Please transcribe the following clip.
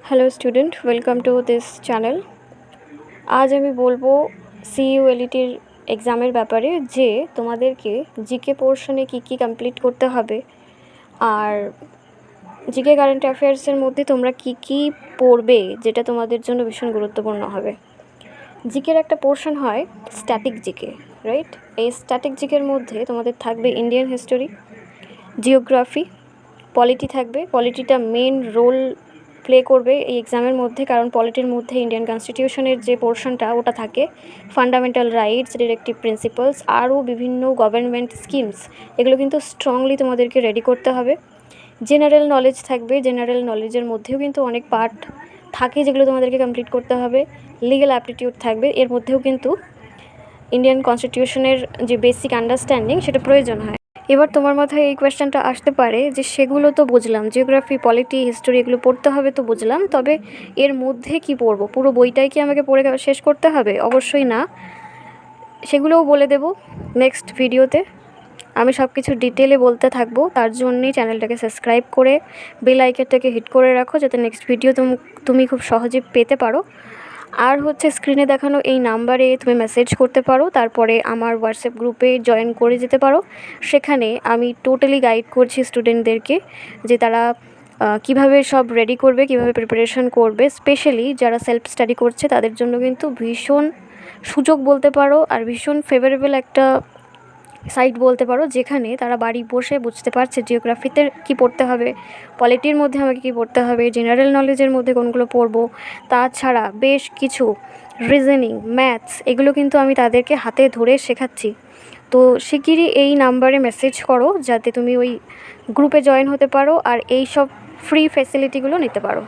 Hello student, welcome to this channel. আজ আমি বলবো সিইউএলইটির এক্সামের ব্যাপারে, যে তোমাদেরকে জিকে পোর্শনে কী কমপ্লিট করতে হবে, আর জিকে কারেন্ট অ্যাফেয়ার্সের মধ্যে তোমরা কী পড়বে যেটা তোমাদের জন্য ভীষণ গুরুত্বপূর্ণ হবে। জিকের একটা পোর্শন হয় স্ট্যাটিক জিকে, রাইট? এই স্ট্যাটিক জিকের মধ্যে তোমাদের থাকবে ইন্ডিয়ান হিস্টোরি, জিওগ্রাফি, পলিটি থাকবে। পলিটিটা মেন রোল প্লে করবে এই এক্সামের মধ্যে, কারণ পলিটির মধ্যে ইন্ডিয়ান কনস্টিটিউশনের যে পোর্শনটা ওটা থাকে, ফান্ডামেন্টাল রাইটস, ডিরেক্টিভ প্রিন্সিপালস, আরও বিভিন্ন গভর্নমেন্ট স্কিমস, এগুলো কিন্তু স্ট্রংলি তোমাদেরকে রেডি করতে হবে। জেনারেল নলেজ থাকবে, জেনারেল নলেজের মধ্যেও কিন্তু অনেক পার্ট থাকে যেগুলো তোমাদেরকে কমপ্লিট করতে হবে। লিগ্যাল অ্যাপটিটিউড থাকবে, এর মধ্যেও কিন্তু ইন্ডিয়ান কনস্টিটিউশনের যে বেসিক আন্ডারস্ট্যান্ডিং সেটা প্রয়োজন হয়। এবার তোমার মাথায় এই কোয়েশ্চেনটা আসতে পারে যে সেগুলো তো বুঝলাম, জিওগ্রাফি, পলিটি, হিস্টোরি এগুলো পড়তে হবে তো বুঝলাম, তবে এর মধ্যে কি পড়বো? পুরো বইটাই কি আমাকে পড়ে শেষ করতে হবে? অবশ্যই না, সেগুলোও বলে দেব নেক্সট ভিডিওতে। আমি সব কিছু ডিটেলে বলতে থাকবো, তার জন্যই চ্যানেলটাকে সাবস্ক্রাইব করে বেল আইকনটাকে হিট করে রাখো, যাতে নেক্সট ভিডিও তুমি খুব সহজে পেতে পারো। আর হচ্ছে স্ক্রিনে দেখানো এই নাম্বারে তুমি মেসেজ করতে পারো, তারপরে আমার হোয়াটসঅ্যাপ গ্রুপে জয়েন করে যেতে পারো। সেখানে আমি টোটালি গাইড করছি স্টুডেন্টদেরকে যে তারা কীভাবে সব রেডি করবে, কীভাবে প্রিপারেশন করবে। স্পেশালি যারা সেলফ স্টাডি করছে তাদের জন্য কিন্তু ভীষণ সুযোগ বলতে পারো, আর ভীষণ ফেভারেবল একটা সাইট বলতে পারো, যেখানে তারা বাড়ি বসে বুঝতে পারছে জিওগ্রাফিতে কী পড়তে হবে, পলিটির মধ্যে আমাকে কী পড়তে হবে, জেনারেল নলেজের মধ্যে কোনগুলো পড়বো। তাছাড়া বেশ কিছু রিজনিং, ম্যাথস, এগুলো কিন্তু আমি তাদেরকে হাতে ধরে শেখাচ্ছি। তো শিগগিরই এই নাম্বারে মেসেজ করো যাতে তুমি ওই গ্রুপে জয়েন হতে পারো আর এই সব ফ্রি ফ্যাসিলিটিগুলো নিতে পারো।